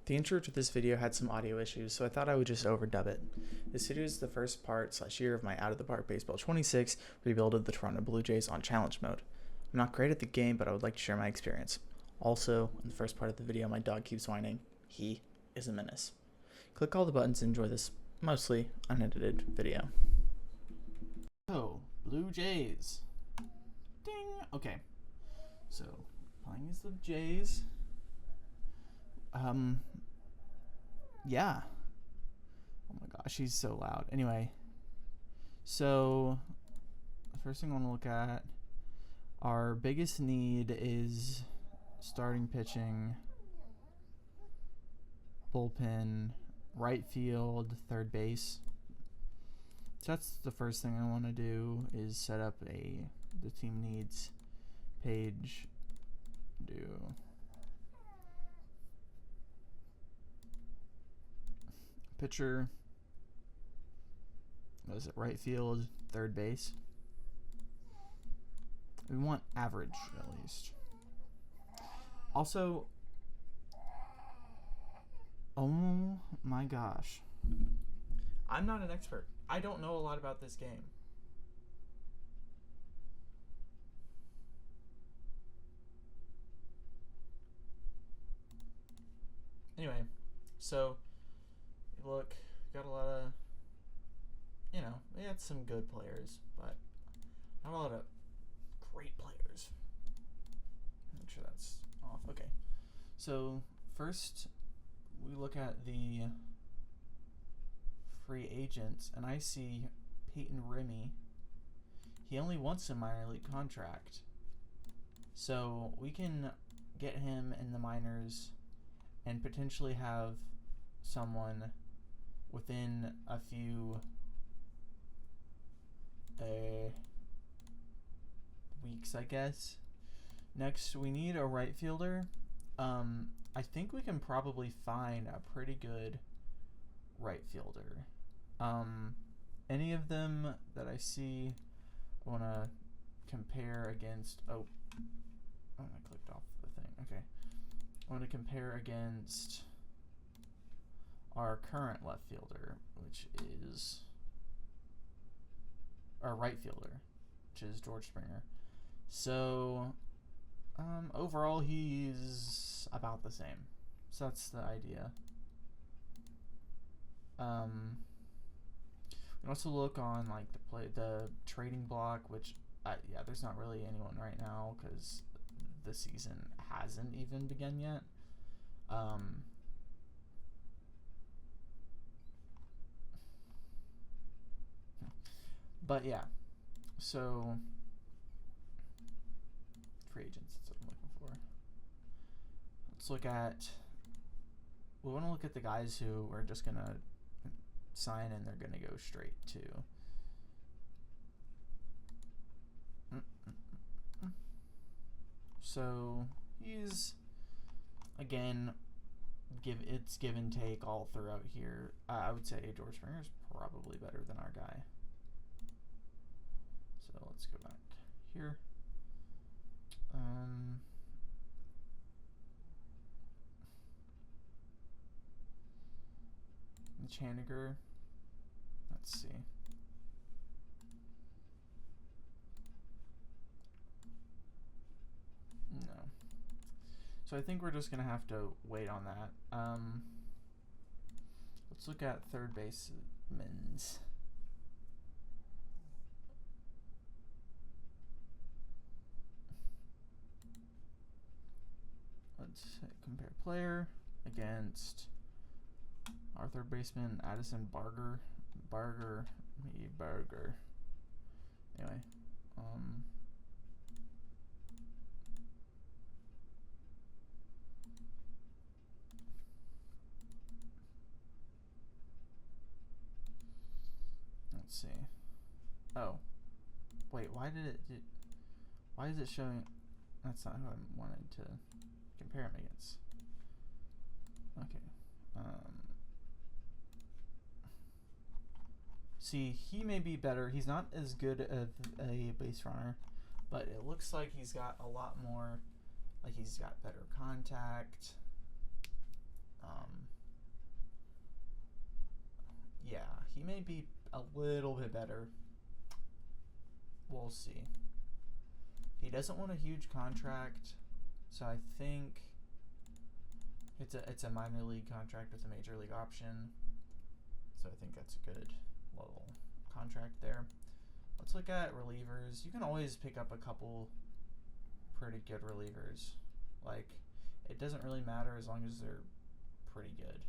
The intro to this video had some audio issues, so I thought I would just overdub it. This video is the first part/year of my Out of the Park Baseball 26 rebuild of the Toronto Blue Jays on challenge mode. I'm not great at the game, but I would like to share my experience. Also, in the first part of the video, my dog keeps whining. He is a menace. Click all the buttons and enjoy this mostly unedited video. Oh, Blue Jays. Ding! Okay. So, playing as the Jays. Yeah. Oh my gosh, he's so loud. Anyway, so the first thing I want to look at, our biggest need is starting pitching, bullpen, right field, third base. So that's the first thing I want to do is set up the team needs page. Do pitcher, what is it, right field, third base. We want average at least. Also, oh my gosh, I'm not an expert. I don't know a lot about this game. Anyway, so look, got a lot of, we had some good players, but not a lot of great players. Make sure that's off. Okay. So first we look at the free agents, and I see Peyton Remy. He only wants a minor league contract. So we can get him in the minors and potentially have someone within a few weeks, I guess. Next, we need a right fielder. I think we can probably find a pretty good right fielder. Any of them that I see, I want to compare against. Oh, I clicked off the thing. Okay. I want to compare against our current left fielder, which is our right fielder, which is George Springer. So overall he's about the same. So that's the idea. We can also look on like the trading block, which there's not really anyone right now because the season hasn't even begun yet. But yeah, so free agents, that's what I'm looking for. Let's look at, we want to look at the guys who are just going to sign and they're going to go straight to. So he's, again, it's give and take all throughout here. I would say George Springer is probably better than our guy. So let's go back here. Chaniger. Let's see. No. So I think we're just gonna have to wait on that. Let's look at third basemen's. Let's compare player against our third baseman, Addison Barger. Barger. Anyway, let's see. Oh, wait. Why is it showing? That's not who I wanted to compare him against. Okay. See, he may be better. He's not as good as a base runner, but it looks like he's got a lot more, like he's got better contact. he may be a little bit better. We'll see. He doesn't want a huge contract, so I think it's a minor league contract with a major league option. So I think that's a good little contract there. Let's look at relievers. You can always pick up a couple pretty good relievers. Like, it doesn't really matter as long as they're pretty good.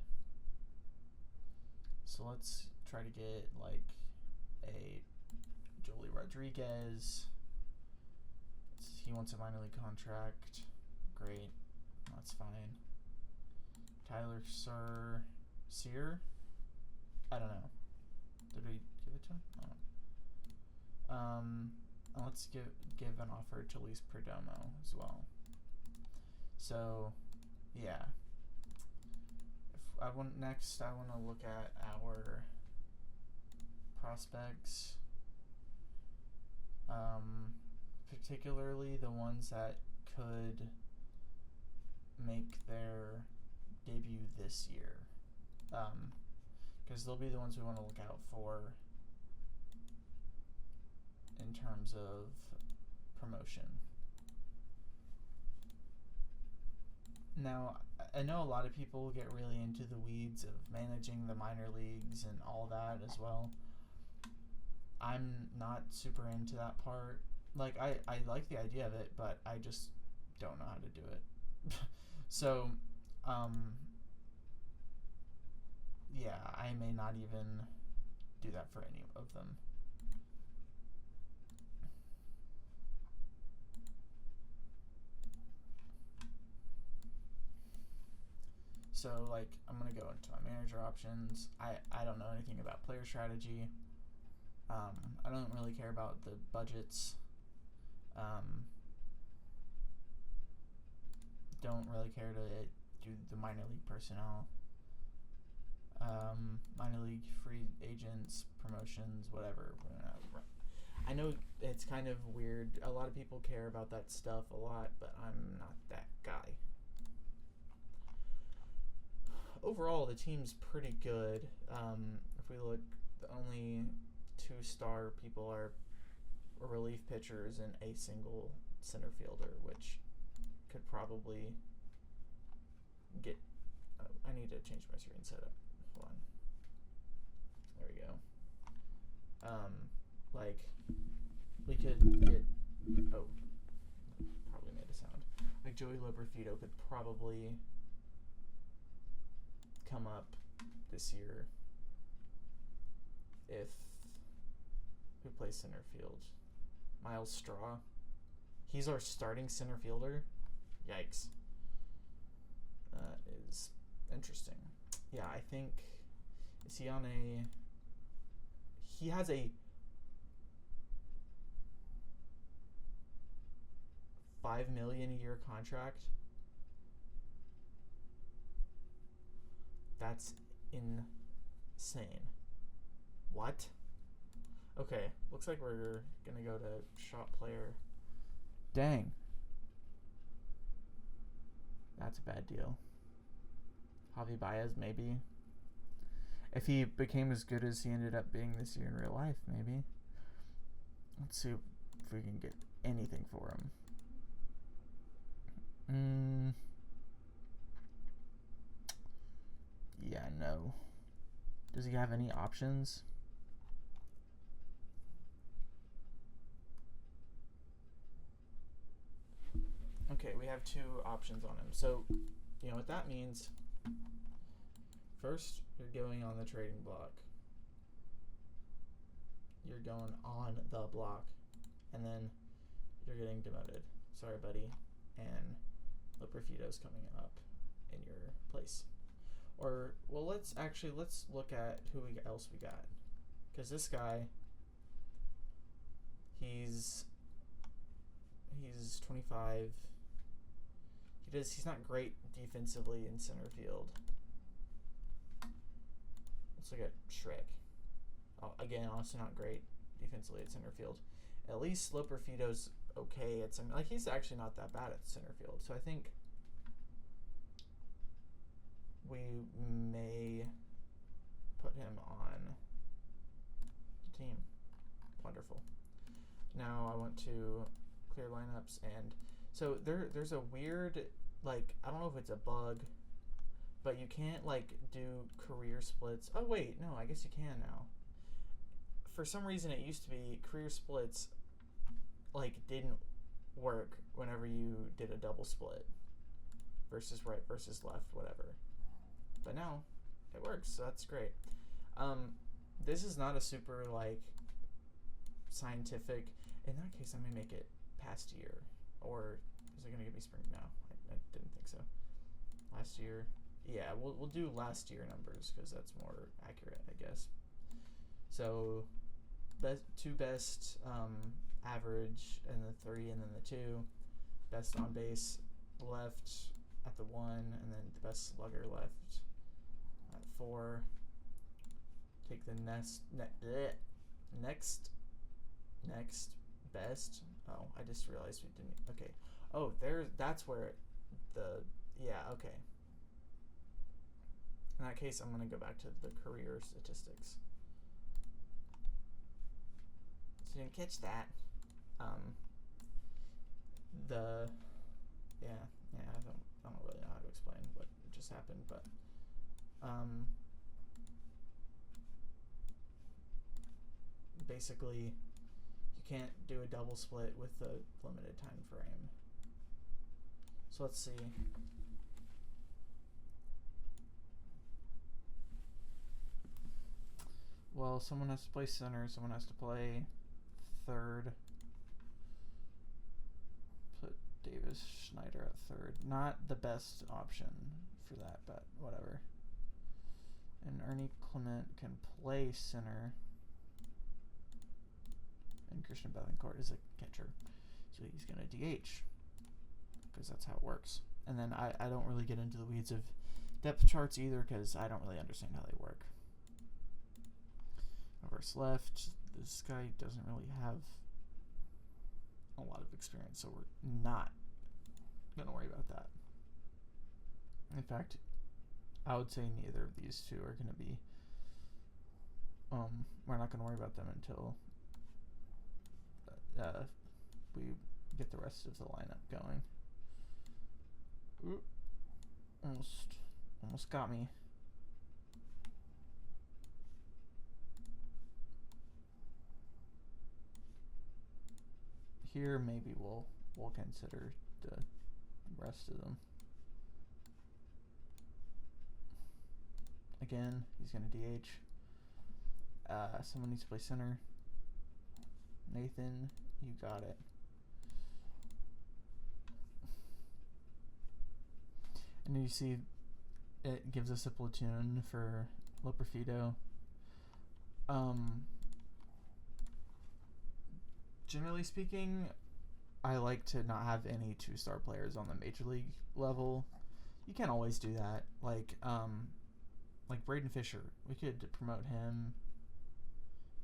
So let's try to get like a Joely Rodriguez. He wants a minor league contract. Great. That's fine. Tyler Sear? I don't know. Did we give it to him? I don't know. Let's give an offer to Luis Perdomo as well. So, yeah. I want to look at our prospects, particularly the ones that could make their debut this year, because they'll be the ones we want to look out for in terms of promotion. Now, I know a lot of people get really into the weeds of managing the minor leagues and all that as well. I'm not super into that part. Like, I like the idea of it, but I just don't know how to do it. So, yeah, I may not even do that for any of them. So, like, I'm going to go into my manager options. I don't know anything about player strategy. I don't really care about the budgets. Don't really care to do the minor league personnel. Minor league free agents, promotions, whatever. I know it's kind of weird. A lot of people care about that stuff a lot, but I'm not that guy. Overall, the team's pretty good. If we look, the only 2-star people are relief pitchers and a single center fielder, which could probably get... I need to change my screen setup. Hold on. There we go. Like, we could get... Oh, probably made a sound. Like, Joey Loperfido could probably come up this year if... Who plays center field? Miles Straw. He's our starting center fielder? Yikes. That is interesting. Yeah, I think... Is he on a... He has a $5 million a year contract. That's insane. What? Okay, looks like we're gonna go to shop player. Dang. That's a bad deal. Javi Baez, maybe. If he became as good as he ended up being this year in real life, maybe. Let's see if we can get anything for him. Yeah, no. Does he have any options? Okay, we have 2 options on him. So, you know what that means. First, you're going on the trading block. You're going on the block. And then you're getting demoted. Sorry, buddy. And Loperfido's coming up in your place. Or, well, let's look at who else we got. Because this guy, he's 25. He's not great defensively in center field. Let's look at Shrek. Oh, again, also not great defensively at center field. At least Loperfido's okay at center. Like, he's actually not that bad at center field. So I think we may put him on wonderful. Now I want to clear lineups, and so there's a weird, like, I don't know if it's a bug, but you can't like do career splits. Oh wait, no, I guess you can now. For some reason, it used to be career splits like didn't work whenever you did a double split, versus right versus left, whatever. But now it works, so that's great. This is not a super like scientific. In that case, I may make it past year, or is it gonna give me spring? No, I didn't think so. Last year, yeah, we'll do last year numbers because that's more accurate, I guess. So, two best, average, and the 3, and then the 2. Best on base left at the 1, and then the best slugger left at 4. Take the next best. Oh, I just realized we didn't. Okay. Oh, that's where yeah, okay. In that case, I'm going to go back to the career statistics. So you didn't catch that. I don't really know how to explain what just happened, but basically you can't do a double split with the limited time frame. So let's see. Well, someone has to play center, someone has to play third. Put Davis Schneider at third. Not the best option for that, but whatever. And Ernie Clement can play center. And Christian Bethancourt is a catcher. So he's going to DH. Because that's how it works. And then I don't really get into the weeds of depth charts either because I don't really understand how they work. Reverse left. This guy doesn't really have a lot of experience, so we're not going to worry about that. In fact, I would say neither of these two are going to be, we're not going to worry about them until we get the rest of the lineup going. Ooh, almost got me. Here, maybe we'll consider the rest of them. Again, he's going to DH. Someone needs to play center. Nathan, you got it. And you see it gives us a platoon for Loperfido. Generally speaking, I like to not have any 2-star players on the major league level. You can't always do that. Like Braden Fisher, we could promote him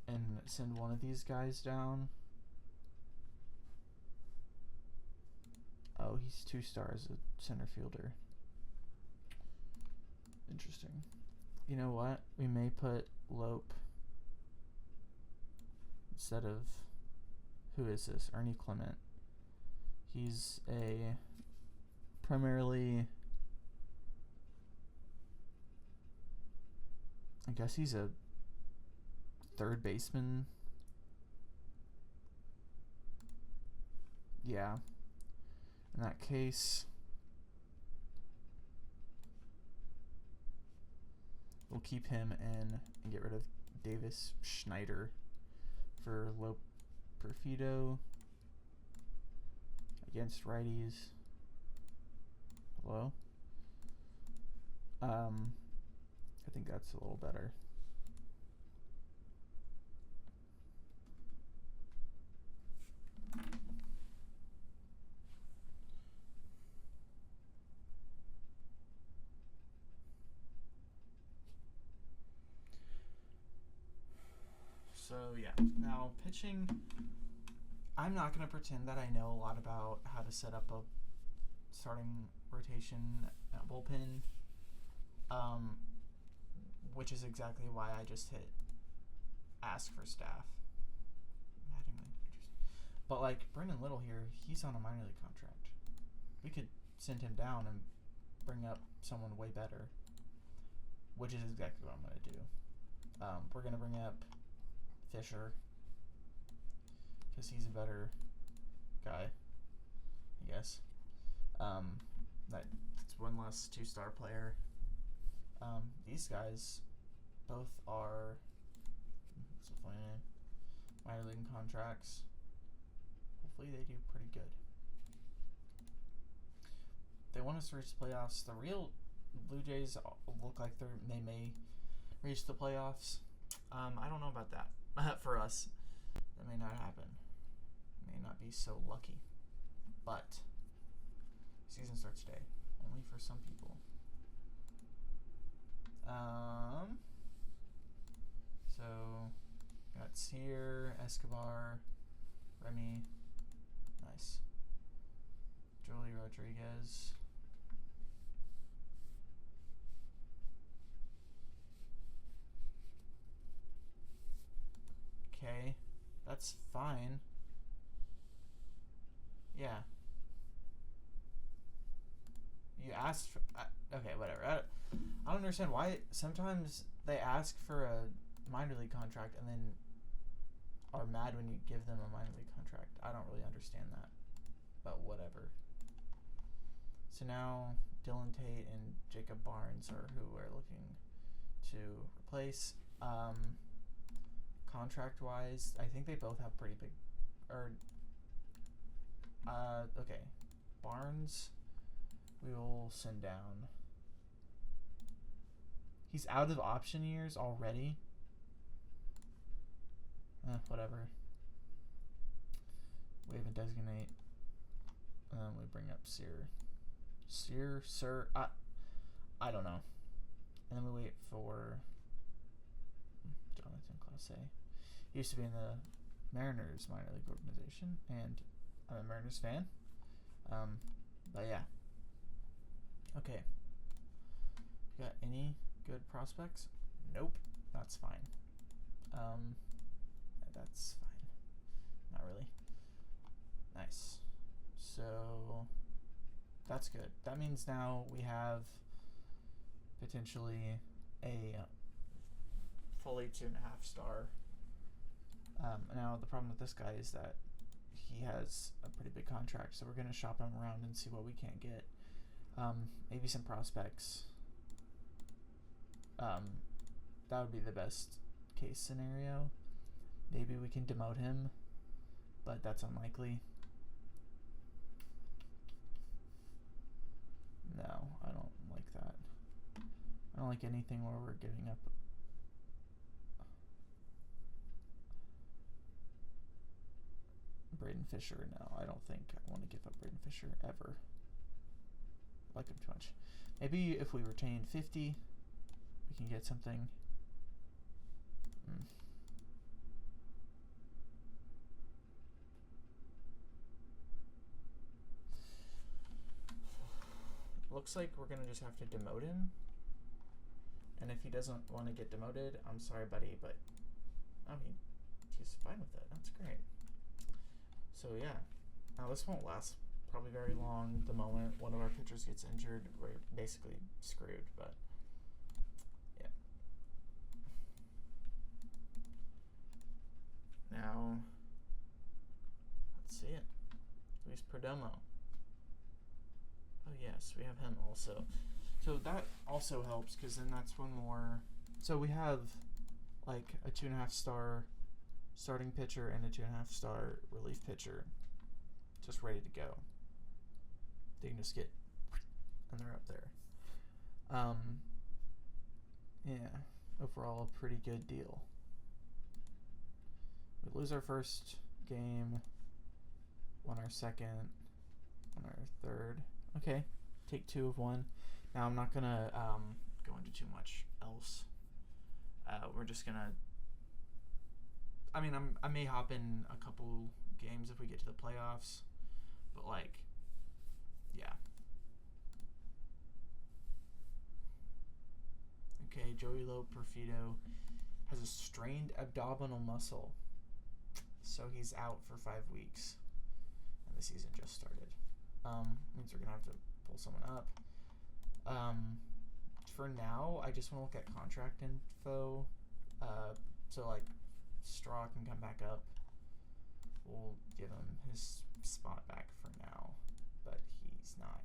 and send one of these guys down. Oh, he's 2-star as a center fielder. Interesting. You know what? We may put Lope instead of, who is this? Ernie Clement. He's a primarily, I guess he's a third baseman. Yeah. In that case, we'll keep him in and get rid of Davis Schneider for Loperfido against righties. Hello? I think that's a little better. So yeah, now pitching, I'm not going to pretend that I know a lot about how to set up a starting rotation bullpen, which is exactly why I just hit ask for staff, But like Brendan Little here, he's on a minor league contract. We could send him down and bring up someone way better, which is exactly what I'm going to do. We're going to bring up Fisher because he's a better guy, I guess. That's one less 2-star player. These guys both are what's the funny name? Minor league contracts. Hopefully they do pretty good. They want us to reach the playoffs. The real Blue Jays look like they may reach the playoffs. I don't know about that. For us, that may not happen. May not be so lucky. But season starts today. Only for some people. So got Sear, Escobar, Remy, nice. Joely Rodriguez. Okay, that's fine. Yeah. You asked for... okay, whatever. I don't understand why sometimes they ask for a minor league contract and then are mad when you give them a minor league contract. I don't really understand that. But whatever. So now Dylan Tate and Jacob Barnes are who we're looking to replace. Contract-wise, I think they both have pretty big... okay. Barnes, we will send down. He's out of option years already. Whatever. Wave and designate. We bring up Sear. Sir. I don't know. And then we wait for Jonathan Clase. He used to be in the Mariners minor league organization, and I'm a Mariners fan. But yeah. Okay. Got any good prospects? Nope. That's fine. That's fine. Not really. Nice. So that's good. That means now we have potentially a fully 2.5-star. Now the problem with this guy is that he has a pretty big contract, so we're gonna shop him around and see what we can't get. Maybe some prospects. That would be the best case scenario. Maybe we can demote him, but that's unlikely. No, I don't like that. I don't like anything where we're giving up. Braden Fisher, no, I don't think I want to give up Braden Fisher ever. I like him too much. Maybe if we retain 50, we can get something. Looks like we're gonna just have to demote him. And if he doesn't want to get demoted, I'm sorry, buddy, but I mean, he's fine with it. That's great. So yeah, now this won't last probably very long. The moment one of our pitchers gets injured, we're basically screwed, but yeah. Now, let's see it. Luis Perdomo. Oh yes, we have him also. So that also helps because then that's one more. So we have like a 2.5-star starting pitcher and a 2.5-star relief pitcher just ready to go. They can just get and they're up there. Yeah, overall a pretty good deal. We lose our first game, won our second, won our third. Okay, take 2 of 1. Now I'm not gonna go into too much else. We're just gonna. I mean, I may hop in a couple games if we get to the playoffs, but like, yeah. Okay, Joey Low Perfido has a strained abdominal muscle. so he's out for 5 weeks, and the season just started. Means we're gonna have to pull someone up. For now, I just want to look at contract info, so like Straw can come back up. We'll give him his spot back for now, but he's not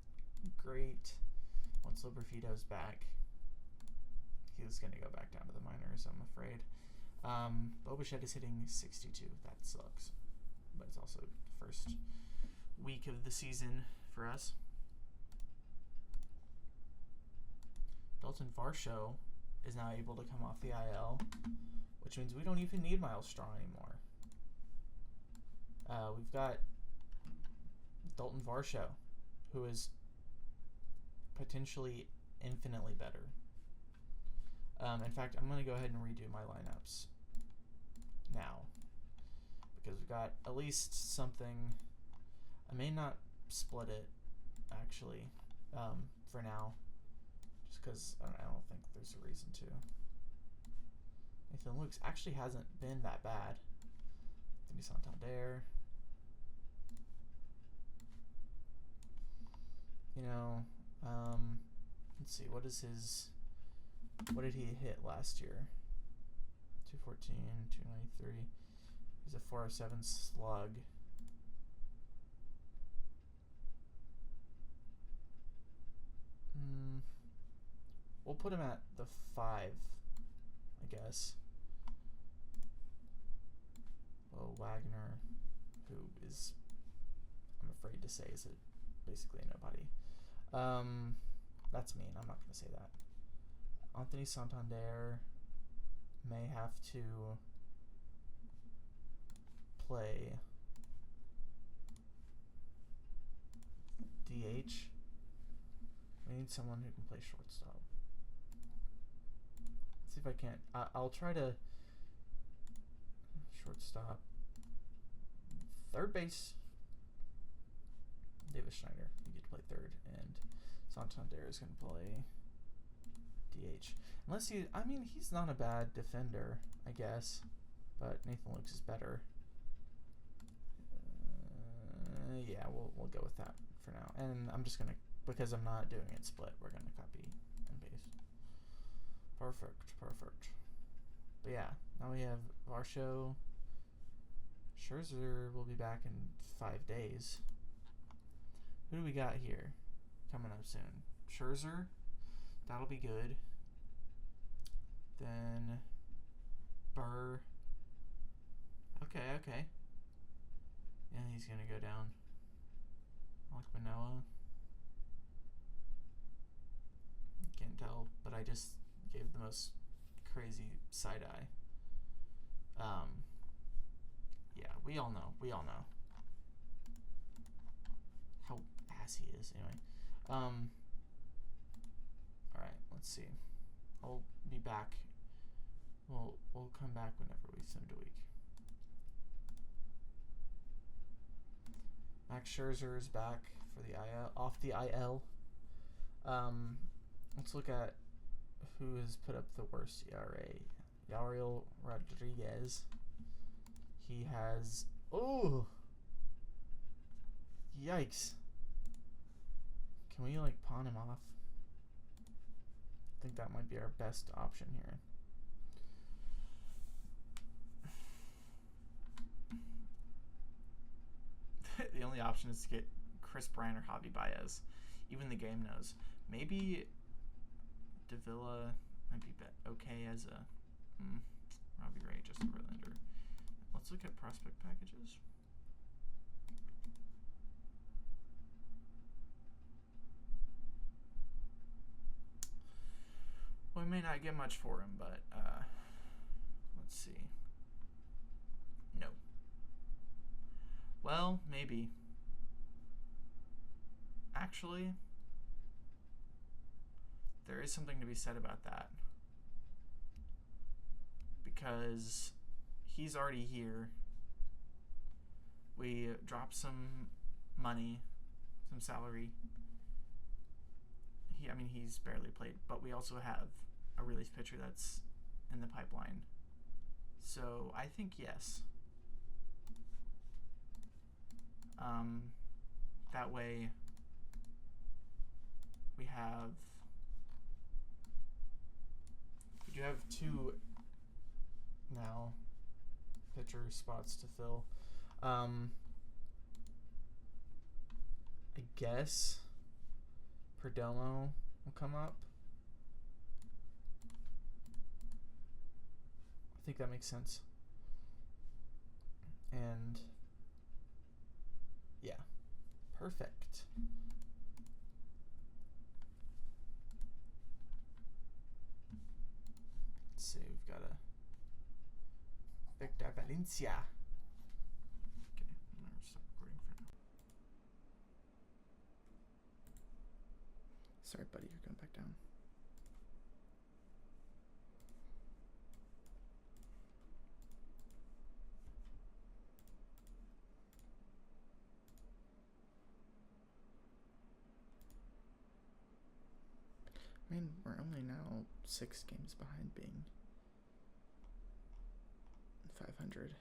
great. Once Loberfito's back, he's going to go back down to the minors, I'm afraid. Bo Bichette is hitting 62. That sucks. But it's also the first week of the season for us. Dalton Varsho is now able to come off the IL, which means we don't even need Miles Straw anymore. We've got Dalton Varsho, who is potentially infinitely better. In fact, I'm going to go ahead and redo my lineups now, because we've got at least something. I may not split it, actually, for now, just because I don't think there's a reason to. Nathan Lukes actually hasn't been that bad. Anthony Santander. Let's see, what did he hit last year? 214, 293. He's a 407 slug. We'll put him at the 5, I guess. Well, Wagner, who is, I'm afraid to say, is basically a nobody. That's mean. I'm not going to say that. Anthony Santander may have to play DH. We need someone who can play shortstop. Let's see if I can't. I'll try to shortstop. Third base. Davis Schneider. You get to play third, and Santander is going to play DH. Unless he's not a bad defender, I guess, but Nathan Lukes is better. Yeah, we'll go with that for now. And I'm just gonna, because I'm not doing it split, we're gonna copy and paste. Perfect. But yeah, now we have Varsho. Scherzer will be back in 5 days. Who do we got here coming up soon? Scherzer, that'll be good. Then Burr. Okay. Yeah, he's gonna go down. Alek Manoah. Can't tell, but I just gave the most crazy side eye. Yeah, we all know how ass he is. Anyway, all right. Let's see. I'll be back. We'll come back whenever we send a week. Max Scherzer is back for the IL, off the IL. Let's look at who has put up the worst ERA. Yariel Rodriguez. He has, oh, yikes. Can we pawn him off? I think that might be our best option here. The only option is to get Chris Bryant or Javi Baez. Even the game knows. Maybe Davila might be okay as a Robbie Ray, just a Verlander. Let's look at prospect packages. Well, we may not get much for him, but let's see. No. Well, maybe. Actually, there is something to be said about that. Because he's already here. We dropped some money, some salary. He's barely played, but we also have a relief pitcher that's in the pipeline. So I think yes. That way we do have 2 now pitcher spots to fill. I guess Perdomo will come up. I think that makes sense. And yeah, perfect. Let's see, we've got a Victor Valencia. Okay, I'm gonna stop recording for now. Sorry, buddy, you're going back down. I mean, we're only now 6 games behind being 500.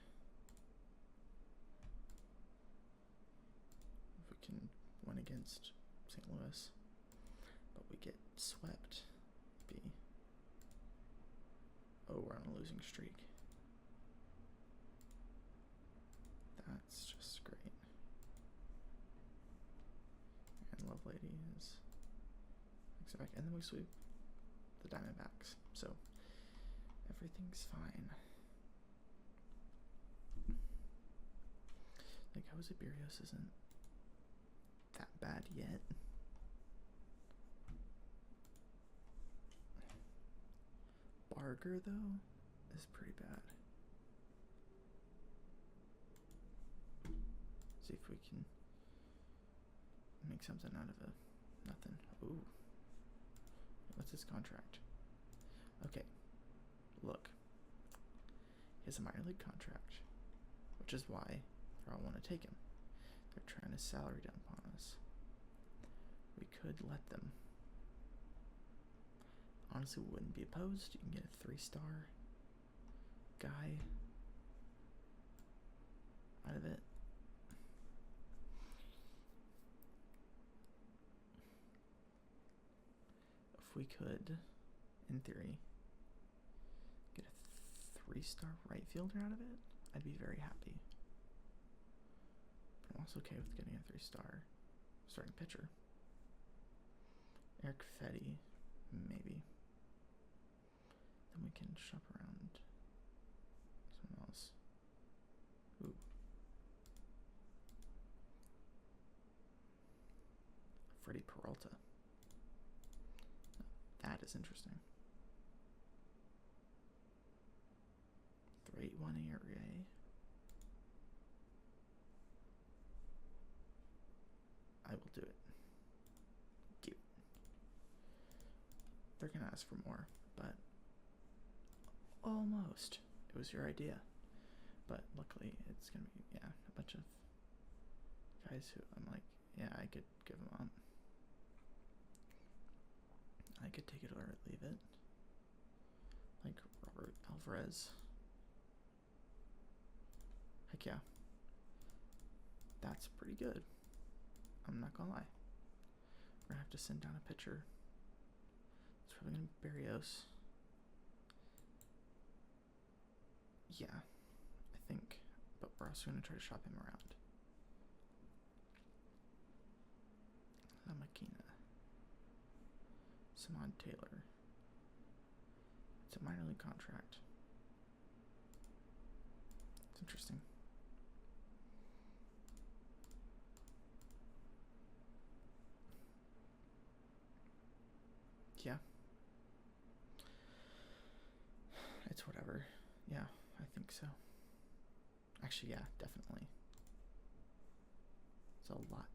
If we can win against St. Louis, but we get swept, we're on a losing streak. That's just great. And Lovelady is back, and then we sweep the Diamondbacks, so everything's fine. Like, Jose Berrios isn't that bad yet. Barger, though, is pretty bad. See if we can make something out of it. Nothing. Ooh. What's his contract? Okay. Look. He has a minor league contract, which is why I want to take him. They're trying to salary dump on us. We could let them. Honestly, wouldn't be opposed. You can get a 3-star guy out of it. If we could, in theory, get a 3-star right fielder out of it, I'd be very happy. But I'm also okay with getting a 3-star starting pitcher. Eric Fetty, maybe. Then we can shop around someone else. Ooh. Freddie Peralta. That is interesting. 3.81 ERA. I will do it. Cute. They're gonna ask for more, but almost. It was your idea. But luckily, it's gonna be, a bunch of guys who I'm like, yeah, I could give them up. I could take it or leave it. Like Robert Alvarez. Heck yeah. That's pretty good. I'm not gonna lie. We're gonna have to send down a pitcher. It's probably gonna be Berrios. Yeah, I think. But we're also gonna try to shop him around. La Maquina. Samad Taylor. It's a minor league contract. It's interesting. Yeah. It's whatever. Yeah, I think so. Actually, yeah, definitely. It's a lot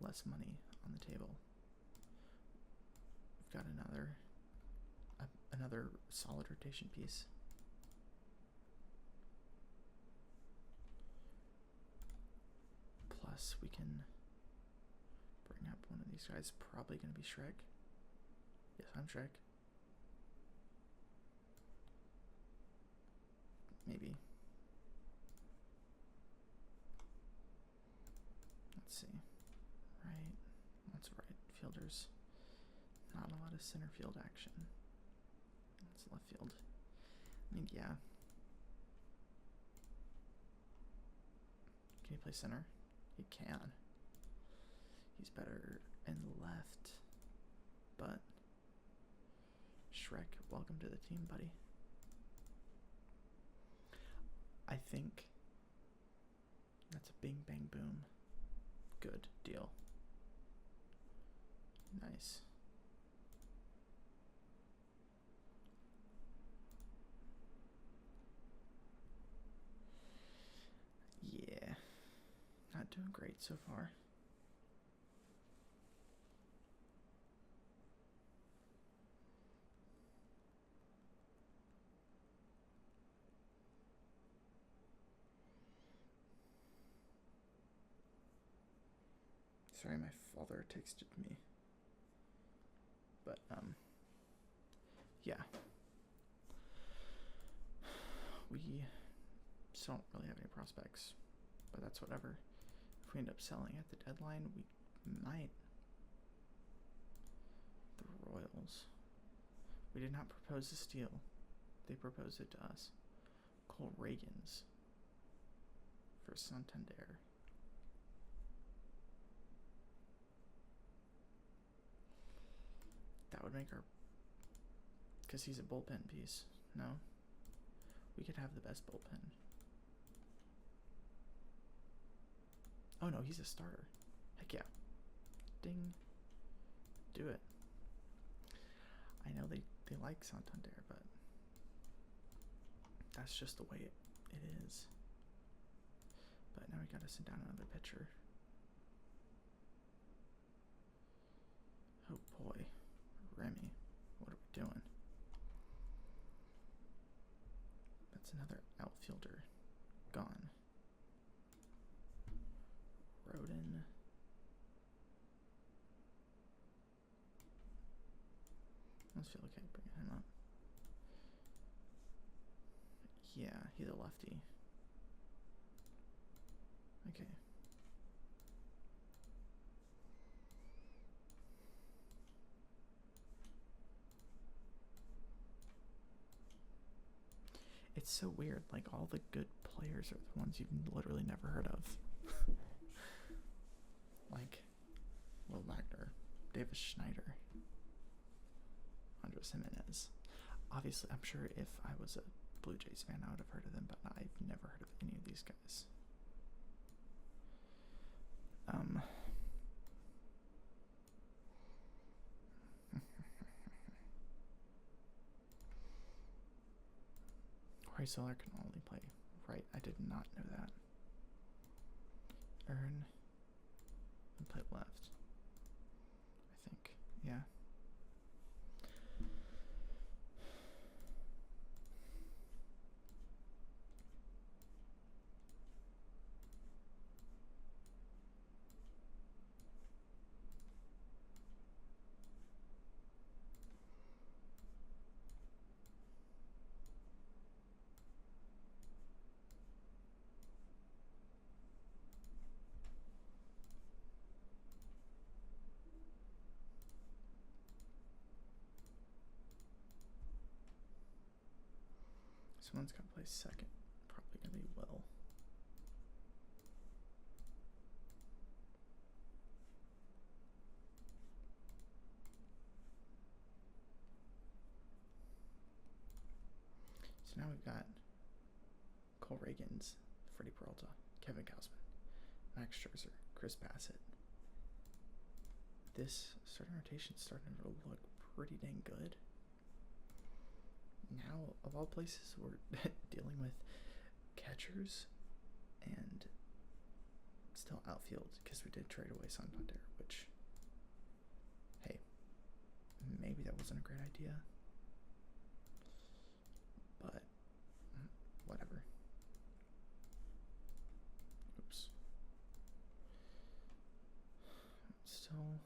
less money on the table. We've got another solid rotation piece. Plus, we can bring up one of these guys. Probably going to be Shrek. Yes, I'm Shrek. Maybe. center field action. It's left field. I mean, yeah. Can he play center? He can. He's better in left. But Shrek, welcome to the team, buddy. I think that's a bing bang boom. Good deal. Nice. Yeah. Not doing great so far. Sorry, my father texted me. But, yeah. We still don't really have any prospects, but that's whatever. If we end up selling at the deadline, we might. The Royals. We did not propose a steal. They proposed it to us. Cole Reagans for Santander. That would make our... Because he's a bullpen piece. No? We could have the best bullpen. Oh no, he's a starter. Heck yeah. Ding. Do it. I know they like Santander, but that's just the way it is. But now we gotta send down another pitcher. Oh boy. Remy, what are we doing? That's another outfielder gone. Rodin. Let's feel okay bringing him up. Yeah, he's a lefty. Okay. It's so weird, like all the good players are the ones you've literally never heard of. Like Will Wagner, Davis Schneider, Andres Jimenez. Obviously, I'm sure if I was a Blue Jays fan, I would have heard of them, but I've never heard of any of these guys. Solar can only play right. I did not know that. Earn and play left. I think. Yeah. Someone's got to play second. Probably going to be Will. So now we've got Cole Reagans, Freddie Peralta, Kevin Gausman, Max Scherzer, Chris Bassett. This starting rotation is starting to look pretty dang good. Now, of all places, we're dealing with catchers and still outfield because we did trade away Santander, which, hey, maybe that wasn't a great idea, but whatever. Oops. Still,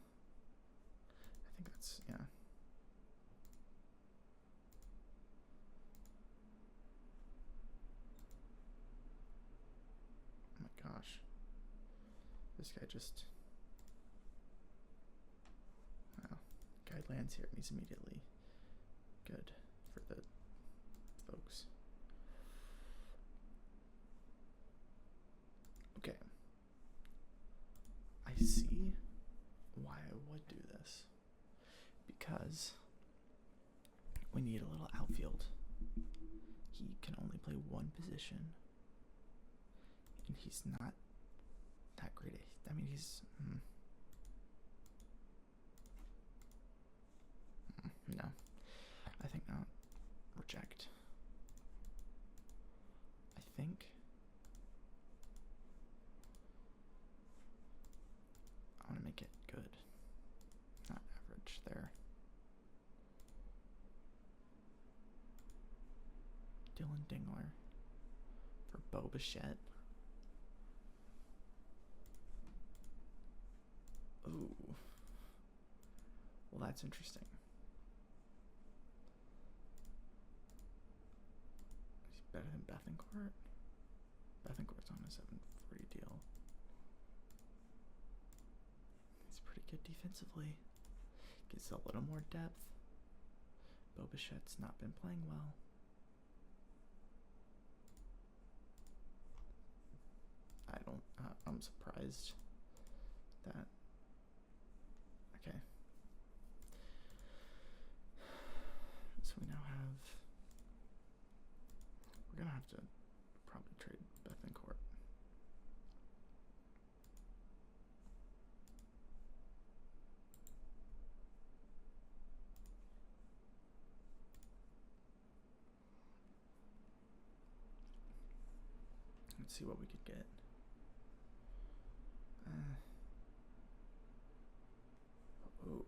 I think that's, yeah. Gosh, this guy just, wow, guy lands here, and he's immediately good for the folks. Okay. I see why I would do this. Because we need a little outfield. He can only play one position. And he's not that great. I mean, he's... no. I think not. Reject. I think... I want to make it good. Not average there. Dylan Dingler for Bo Bichette. Ooh. Well, that's interesting. He's better than Bethencourt. Bethencourt's on a 740 deal. He's pretty good defensively. Gives a little more depth. Bo Bichette's not been playing well. I'm surprised that. Okay. So we now have. We're gonna have to probably trade Bethencourt. Let's see what we could get. Oh.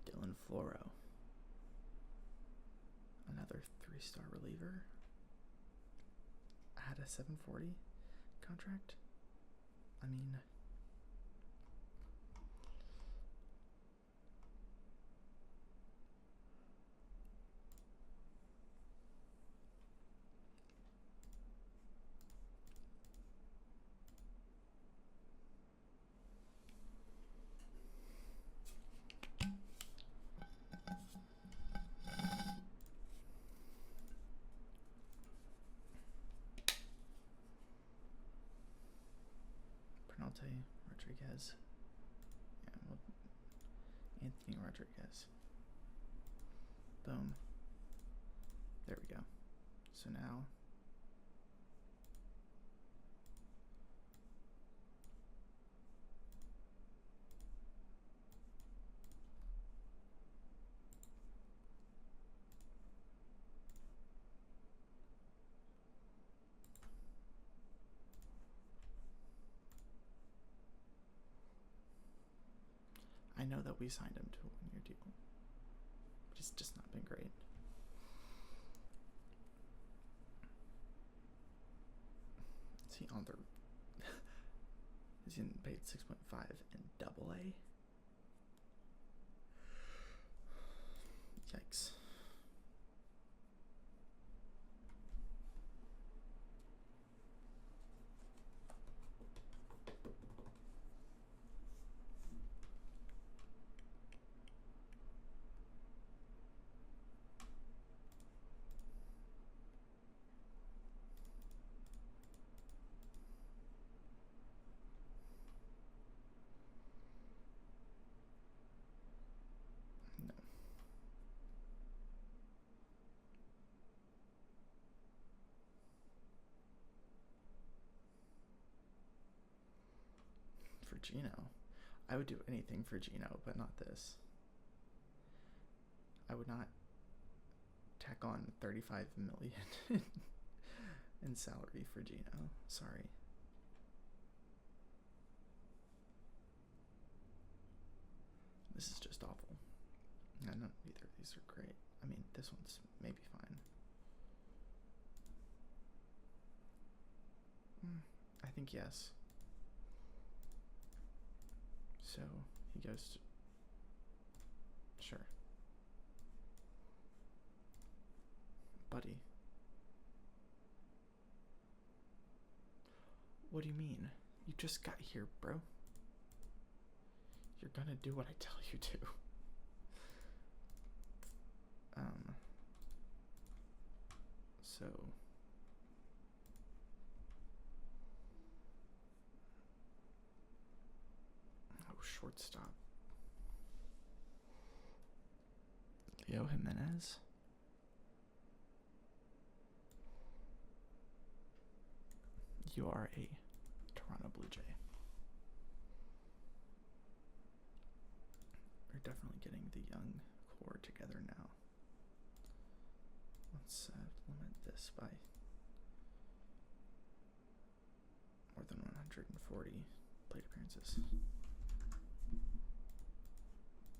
Dylan Floro. Another 3-star reliever. At a 740 contract. I mean... Pernalte, Rodriguez. Yeah, well, Anthony Rodriguez. Boom. There we go. So now... I know that we signed him to a 1-year deal. But it's just not been great. Is he on the... Is he paid 6.5 in AA? Yikes. No. For Gino. I would do anything for Gino, but not this. I would not tack on 35 million in salary for Gino. Sorry. This is just awful. No, neither of these are great. I mean, this one's maybe fine. I think yes. So he goes to... Sure. Buddy. What do you mean? You just got here, bro. You're gonna do what I tell you to. So shortstop. Leo Jimenez. You are a Toronto Blue Jay. We're definitely getting the young core together now. Let's limit this by more than 140 plate appearances.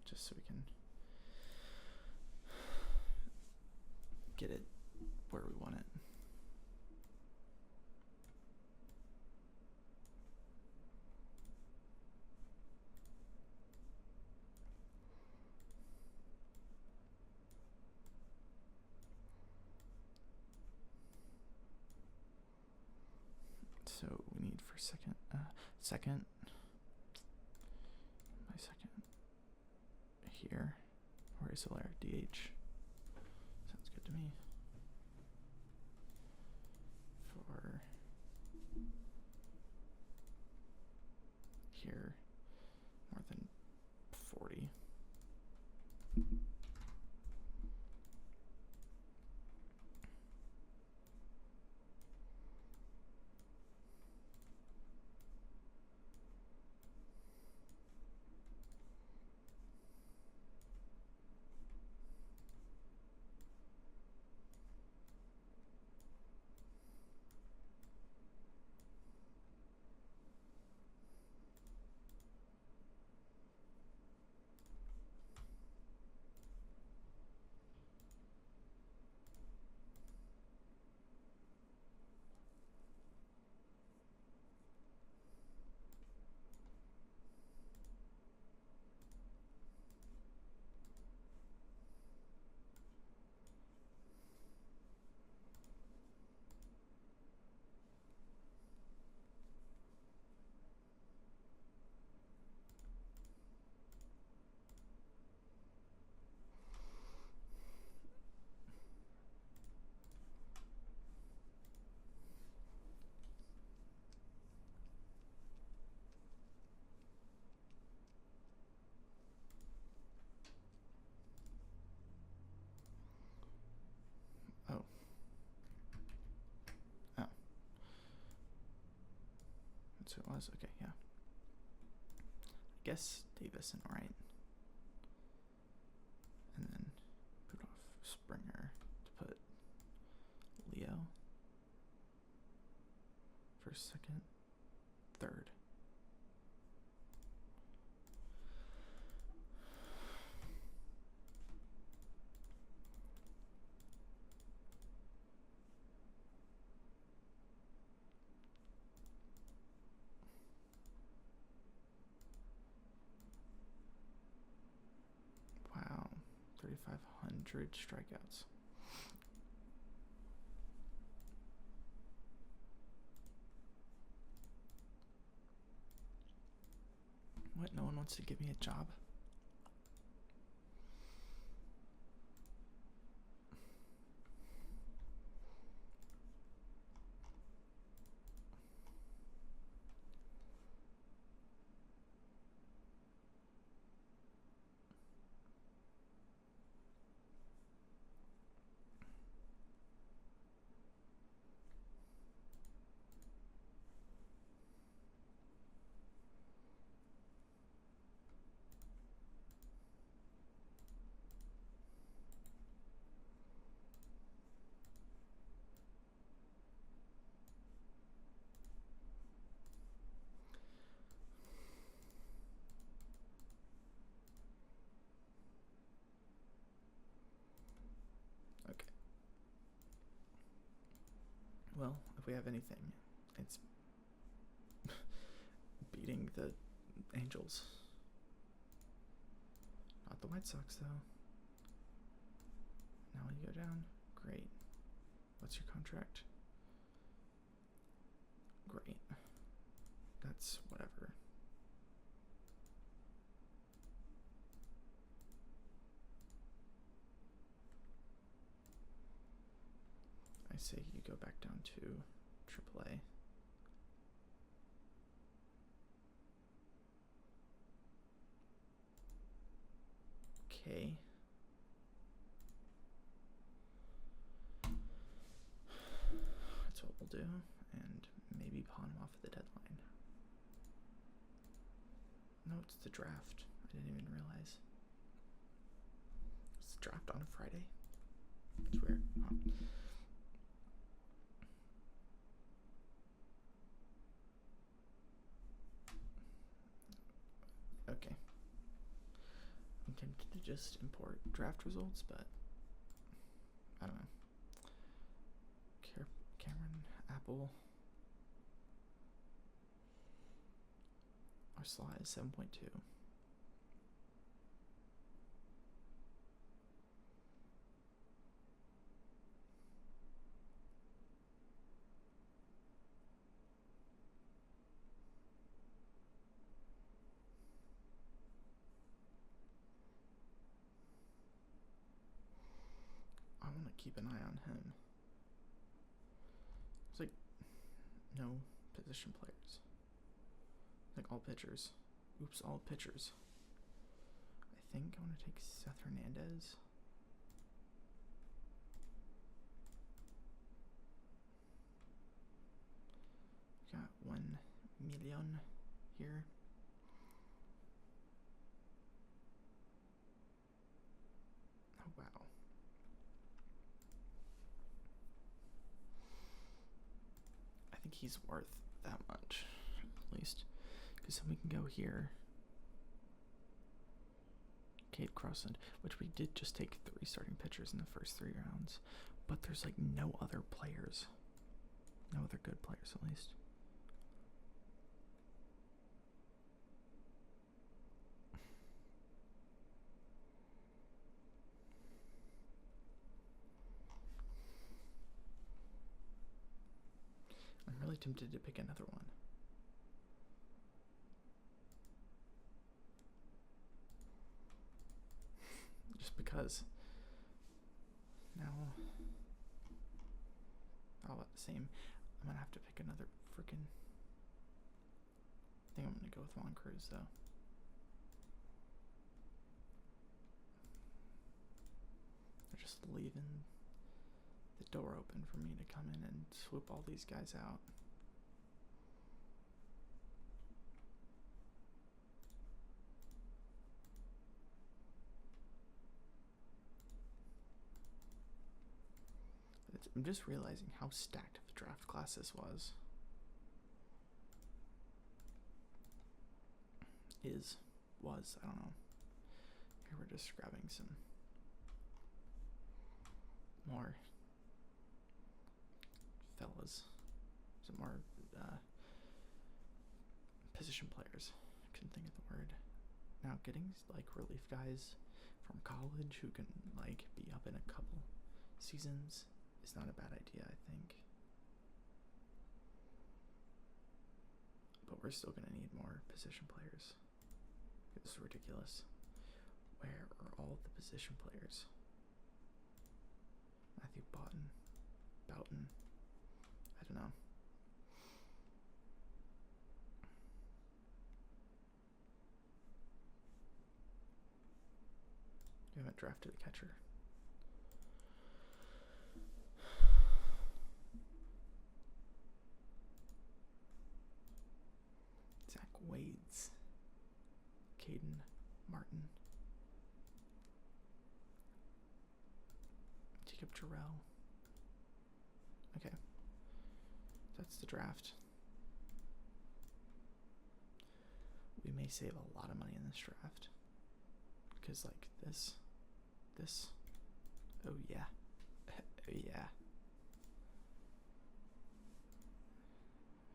Just so we can get it where we want it. So we need for second, my second here, Jorge Soler, DH. Sounds good to me. For here, more than 40. Oh. Oh. That's who it was? Okay, yeah. I guess Davison, right? And then put off Springer to put Leo. First, second, third. Wow, 3,500 strikeouts. What? No one wants to give me a job? Okay. Well, if we have anything, it's beating the Angels. Not the White Sox, though. Now you go down. Great. What's your contract? Great. That's whatever. say you go back down to AAA. Okay. That's what we'll do, and maybe pawn him off at the deadline. No, it's the draft. I didn't even realize. It's the draft on a Friday. It's weird. Huh. Okay. I'm tempted to just import draft results, but I don't know. Cameron Apple. Our slot is 7.2. I want to keep an eye on him. It's like no position players. Like all pitchers. Oops, all pitchers. I think I want to take Seth Hernandez. Got 1 million here. Oh, wow. I think he's worth that much, at least. Because then we can go here. Cade Crossland, which we did just take 3 starting pitchers in the first 3 rounds. But there's like no other players. No other good players, at least. I'm really tempted to pick another one. Just because. Now, all about the same. I'm gonna have to pick another freaking. I think I'm gonna go with Juan Cruz though. They're just leaving the door open for me to come in and swoop all these guys out. I'm just realizing how stacked of a draft class this was. Was, I don't know. Here we're just grabbing some more fellas, some more position players. I couldn't think of the word. Now getting like relief guys from college who can like be up in a couple seasons is not a bad idea, I think. But we're still gonna need more position players. This is ridiculous. Where are all the position players? Matthew Boughton. I don't know. We haven't drafted a catcher. Zach Wades. Caden Martin. Jacob Jarrell. Okay. That's the draft. We may save a lot of money in this draft. Because like this. Oh yeah. Oh yeah.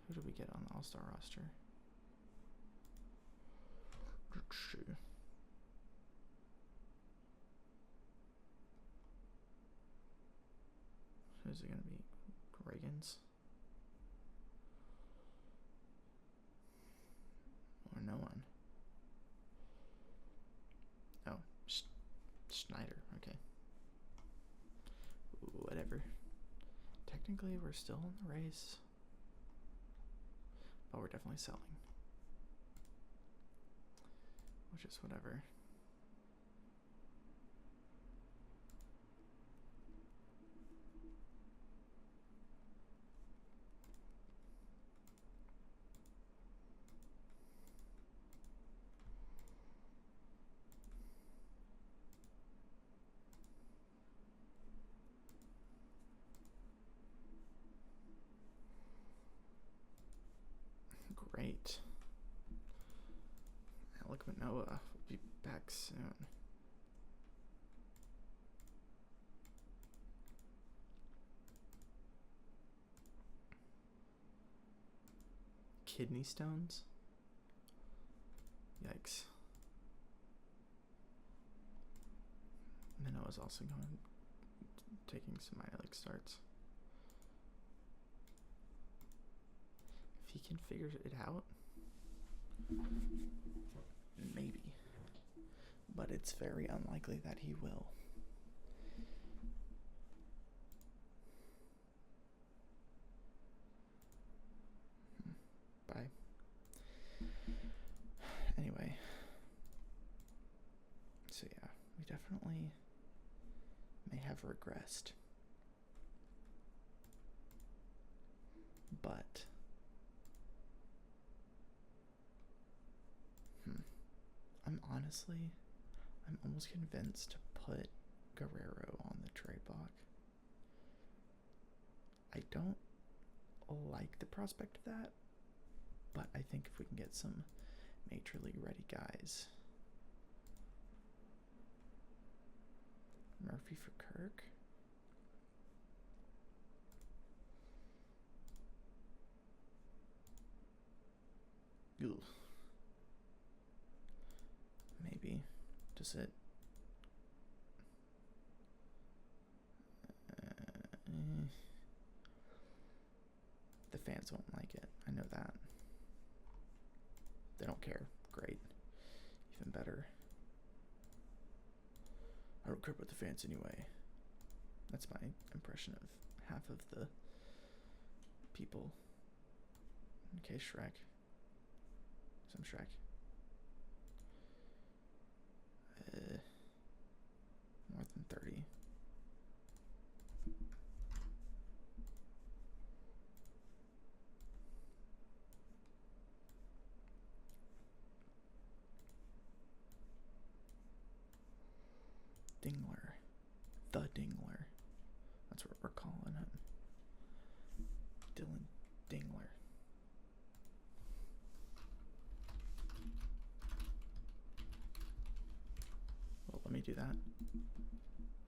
Who do we get on the All-Star roster? Who's it gonna be? Reagan's? Or no one? Oh, Schneider. Okay. Whatever. technically we're still in the race, but we're definitely selling, which is whatever. Great. Alec Manoa will be back soon. Kidney stones? Yikes. Manoa's also taking some minor league starts. If he can figure it out, maybe. But it's very unlikely that he will. Bye. Anyway. So yeah, we definitely may have regressed. But I'm almost convinced to put Guerrero on the trade block. I don't like the prospect of that, but I think if we can get some major league ready guys. Murphy for Kirk. Ugh. Maybe. Does it? The fans won't like it. I know that. They don't care. Great. Even better. I don't care about the fans anyway. That's my impression of half of the people. Okay, Shrek. Some Shrek. More than 30. Dingler. The Dingler. That's what we're calling him. Dylan Dingler. Well, let me do that.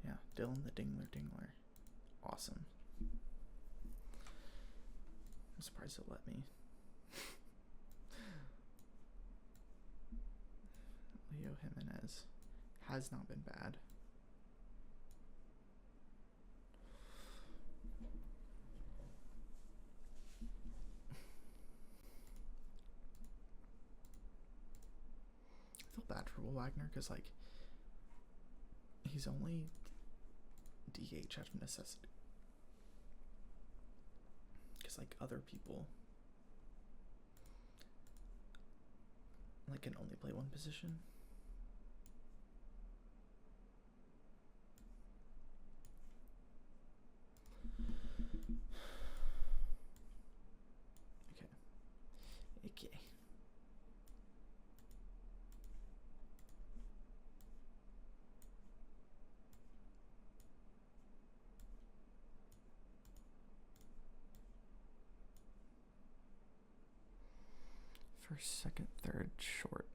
Yeah, Dylan the Dingler. Awesome. I'm surprised it let me. Leo Jimenez has not been bad. I feel bad for Will Wagner because, like, he's only DH out of necessity. Because, like, other people, like, can only play one position. Okay. First, second, third, short.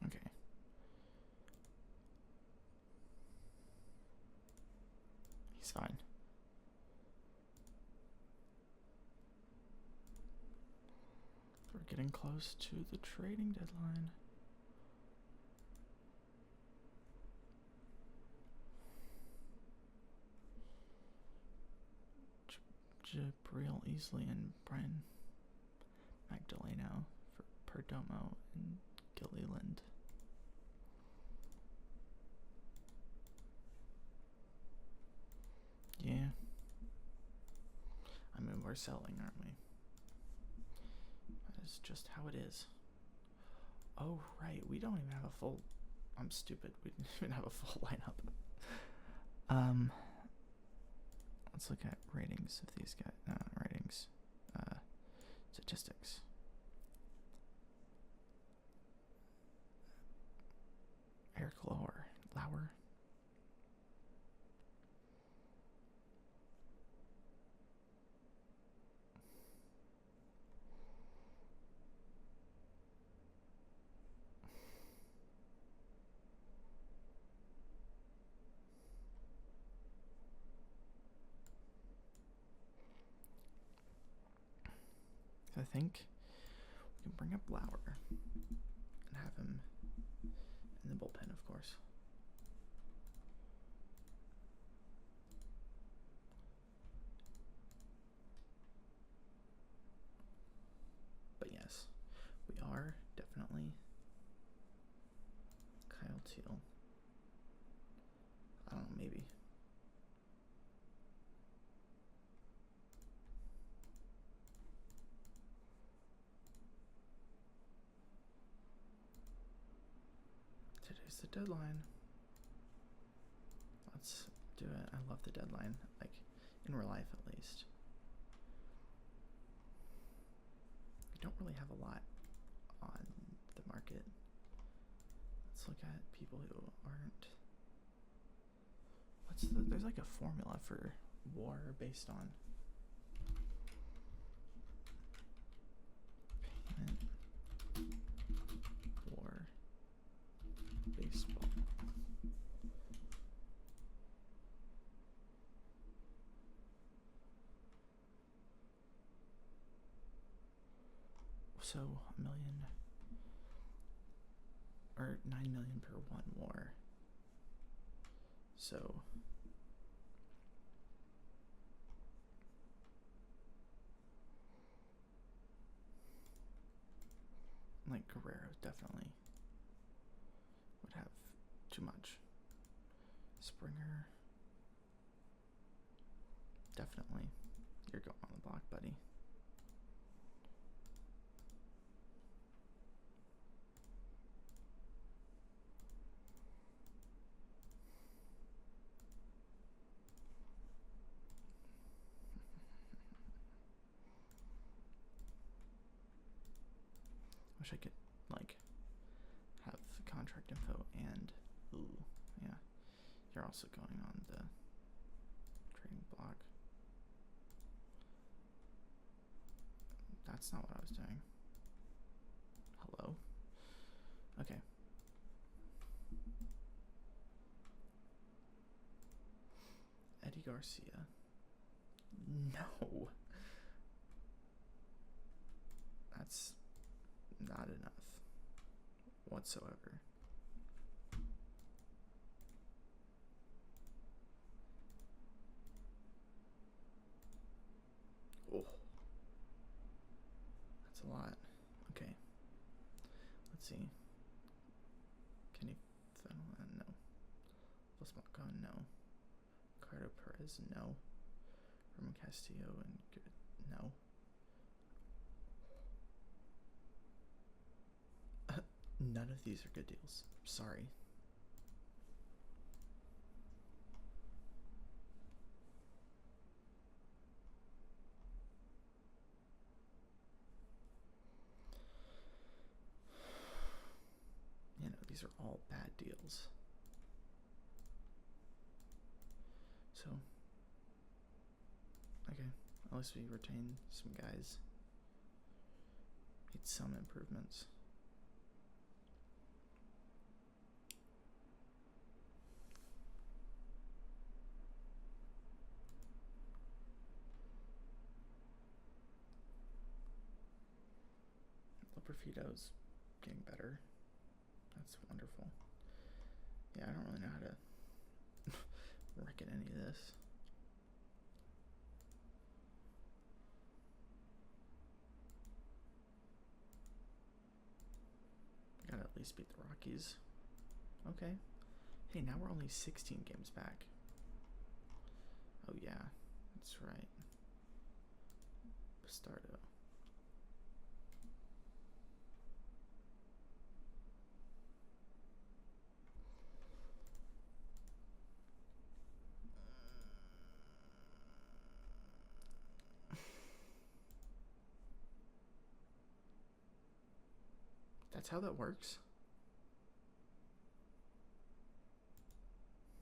Okay. He's fine. We're getting close to the trading deadline. Jabril Easley and Brian Magdaleno for Perdomo and Gilliland. Yeah. I mean, we're selling, aren't we? That is just how it is. Oh, right. We don't even have a full... I'm stupid. We didn't even have a full lineup. Let's look at ratings of these guys. No, not ratings. Statistics. Eric Lauer. I think we can bring up Lauer and have him in the bullpen, of course. But yes, we are definitely Kyle Teal. I don't know, maybe. Today's the deadline. Let's do it. I love the deadline, like in real life at least. We don't really have a lot on the market. Let's look at people who aren't. There's like a formula for WAR based on payment WAR baseball. So $1 million or 9 million per one WAR. So like Guerrero definitely would have too much. Springer, definitely. You're going on the block, buddy. Wish I could like have contract info and yeah. You're also going on the trading block. That's not what I was doing. Hello? Okay. Eddie Garcia. No. That's not enough whatsoever. Oh, that's a lot. Okay, let's see. Kenny Fenelon, no. Bosmaco, no. Ricardo Perez, no. Roman Castillo and good, no. None of these are good deals. Sorry. You know, these are all bad deals. So, okay, at least we retain some guys. Made some improvements. Perfito's getting better. That's wonderful. Yeah, I don't really know how to reckon any of this. Gotta at least beat the Rockies. Okay. Hey, now we're only 16 games back. Oh yeah, that's right. Bastardo. That's how that works?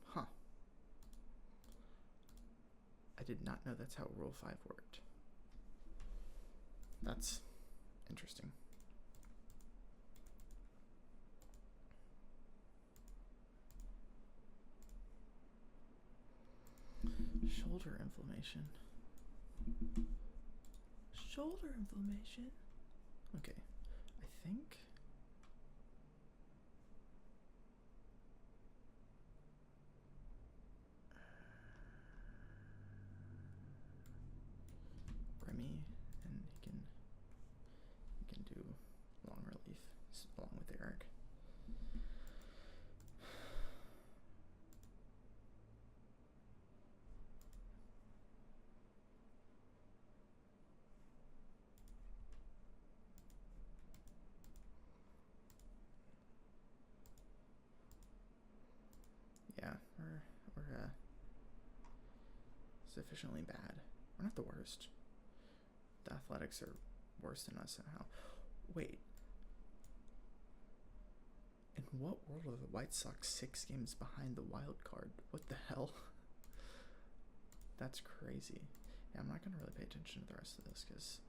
Huh. I did not know that's how Rule 5 worked. That's interesting. Shoulder inflammation. Shoulder inflammation? Okay, I think... Remy, and he can do long relief along with Eric. Yeah, we're sufficiently bad. We're not the worst. The Athletics are worse than us somehow. Wait. In what world are the White Sox 6 games behind the wild card? What the hell? That's crazy. Yeah, I'm not going to really pay attention to the rest of this because,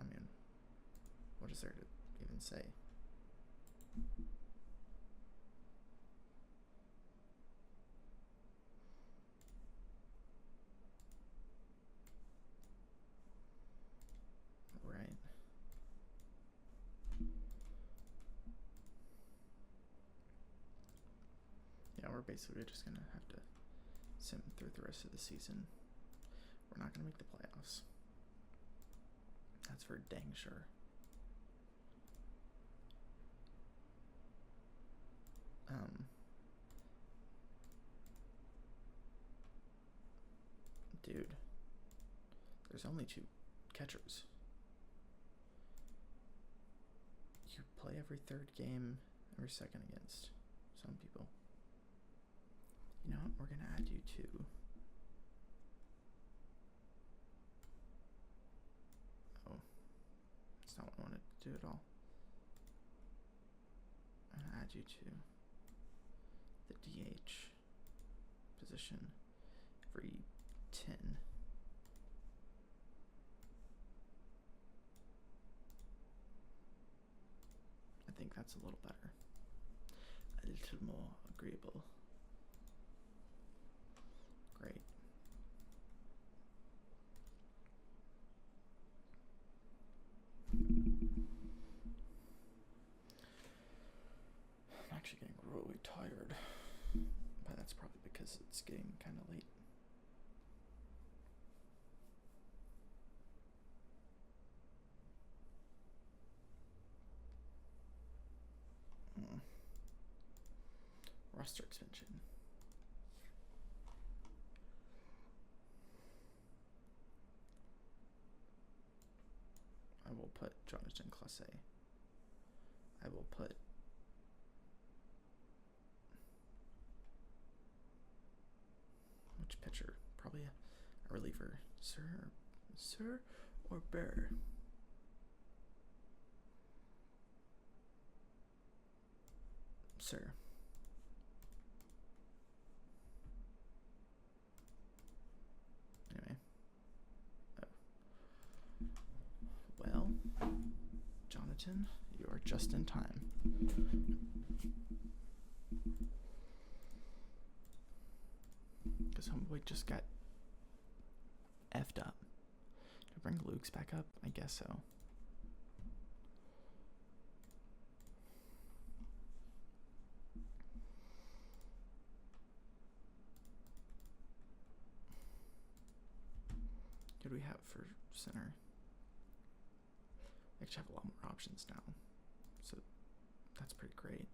I mean, what is there to even say? Right. Yeah, we're basically just going to have to sim through the rest of the season. We're not going to make the playoffs. That's for dang sure. Dude, there's only 2 catchers. You play every 3rd game, every 2nd against some people. You know what? We're going to add you to... Oh, that's not what I wanted to do at all. I'm going to add you to the DH position for 10. I think that's a little better. A little more agreeable. Great. I'm actually getting really tired, but that's probably because it's getting kind of late. Roster expansion. I will put Jonathan Clase. I will put which pitcher? Probably a reliever. Sir or Bear? Sir. Anyway. Oh. Well, Jonathan, you are just in time. Because Homeboy just got effed up. Did I bring Luke's back up? I guess so. Who do we have for center? We actually have a lot more options now, so that's pretty great.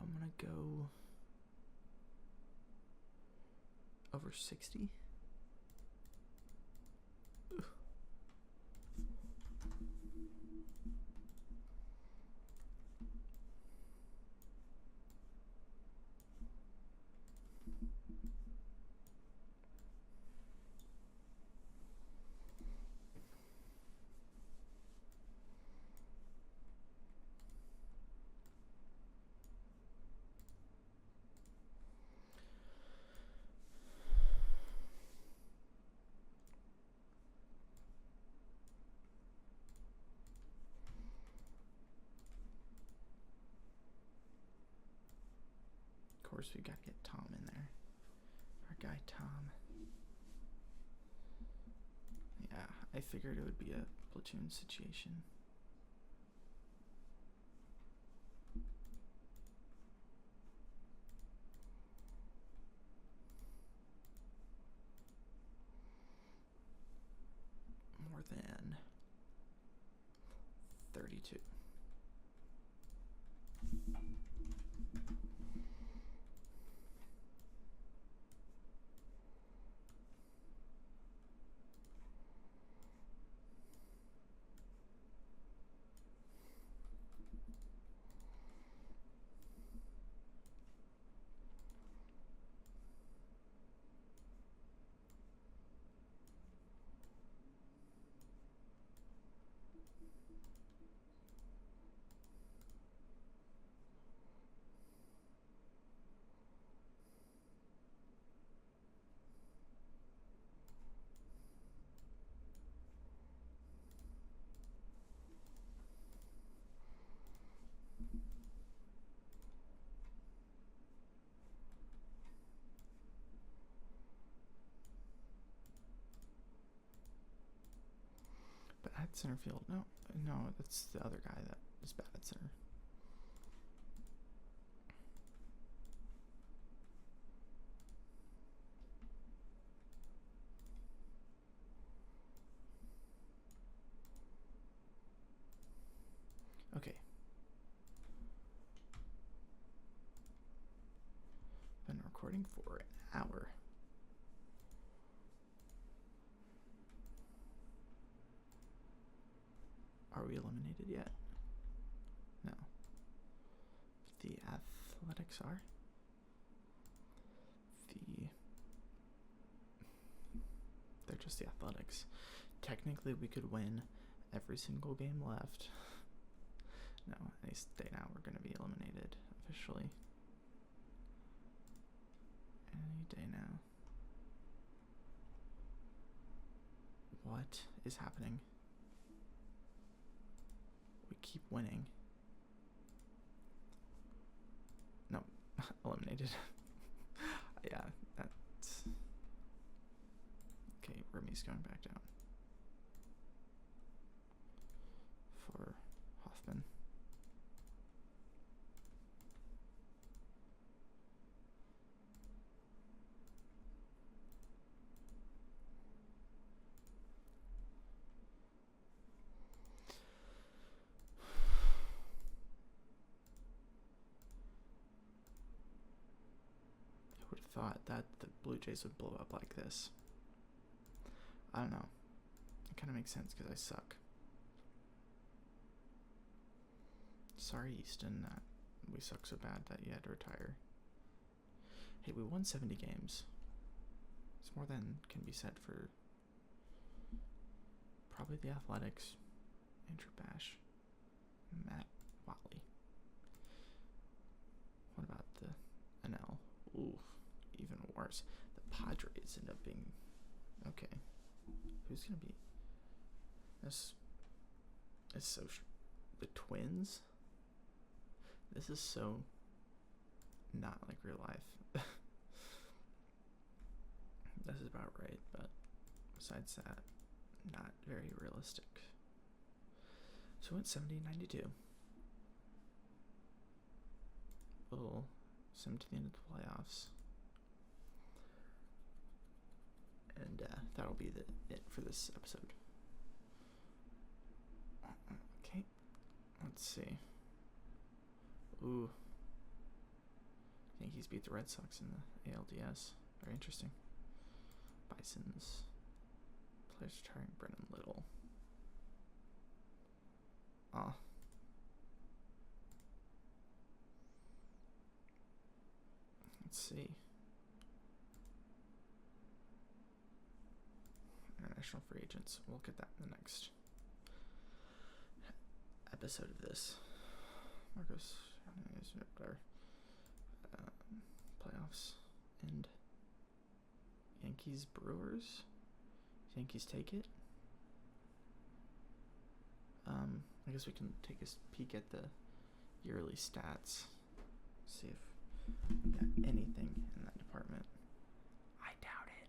I'm gonna go over 60. Ugh. Of course, we gotta get Tom in there. Our guy Tom. Yeah, I figured it would be a platoon situation. More than 32. But at center field, no, that's the other guy that is bad at center. Okay. Been recording for an hour. Are we eliminated yet? No. The Athletics are. They're just the Athletics. Technically, we could win every single game left. No, any day now we're going to be eliminated officially. Any day now. What is happening? We keep winning. No, eliminated. Yeah, that's... Okay, Remy's going back down. For Hoffman. Thought that the Blue Jays would blow up like this. I don't know. It kind of makes sense because I suck. Sorry, Easton, that we suck so bad that you had to retire. Hey, we won 70 games. It's more than can be said for probably the Athletics, Andrew Bash, Matt Watley. What about the NL? Ooh. Even worse. The Padres end up being okay. Who's gonna be this? Is so the Twins. This is so not like real life. This is about right, but besides that, not very realistic. So we went 70-92. We'll send to the end of the playoffs. that'll be it for this episode. Okay, let's see. Ooh. Yankees beat the Red Sox in the ALDS. Very interesting. Bisons. Players retiring. Brennan Little. Let's see. International free agents. We'll get that in the next episode of this. Marcos. Whatever. Playoffs. And Yankees Brewers. Yankees take it. I guess we can take a peek at the yearly stats. See if we got anything in that department. I doubt it.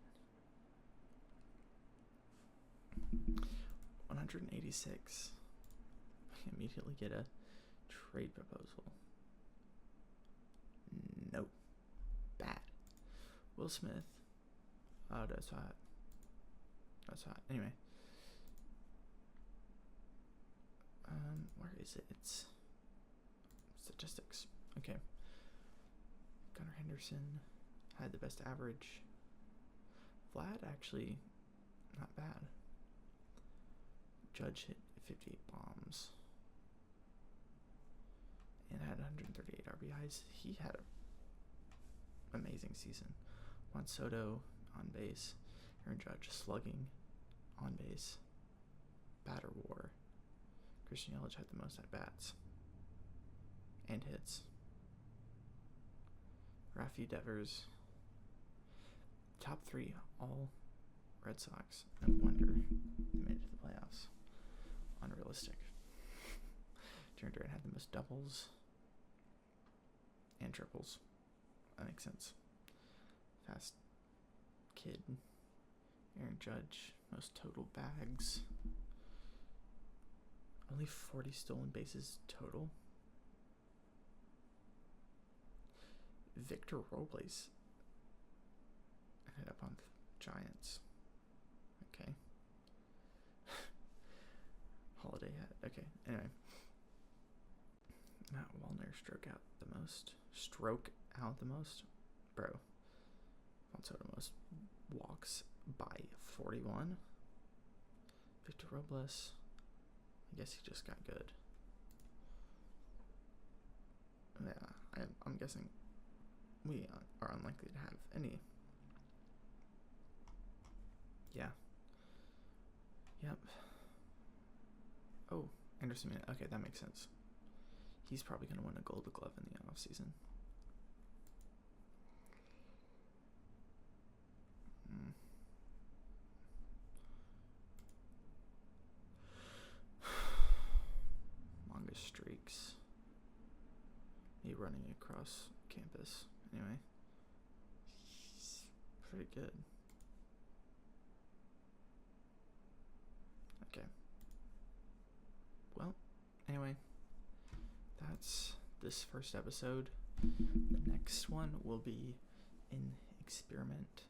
186. I immediately get a trade proposal. Nope. Bad. Will Smith. Oh, that's hot. That's hot. Anyway. Where is it? It's statistics. Okay. Gunnar Henderson had the best average. Vlad actually not bad. Judge hit 58 bombs and had 138 RBIs. He had an amazing season. Juan Soto on base. Aaron Judge slugging on base. Batter war. Christian Yelich had the most at-bats and hits. Rafi Devers, top 3, all Red Sox. No wonder they made it to the playoffs. Unrealistic. Jarren Duran had the most doubles and triples. That makes sense. Fast kid. Aaron Judge, most total bags. Only 40 stolen bases total. Victor Robles ended up on the Giants. Okay. Holiday had. Okay. Anyway. Matt Wallner struck out the most. Bro. Juan Soto most walks by 41. Victor Robles. I guess he just got good. Yeah, I'm guessing we are unlikely to have any. Yeah. Yep. Oh, Anderson. Okay, that makes sense. He's probably going to win a Gold Glove in the offseason. Longest streaks. Me running across campus. Anyway. He's pretty good. Okay. Well, anyway. That's this first episode. The next one will be an experiment